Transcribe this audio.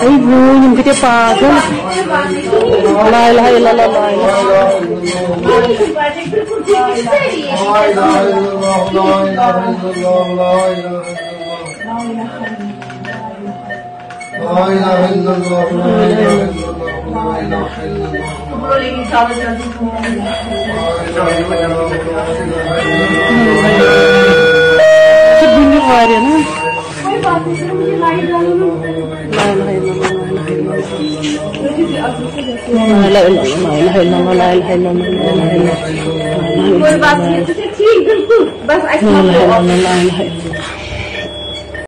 Ibu yang gede pagan. La ilaha illallah, la ilaha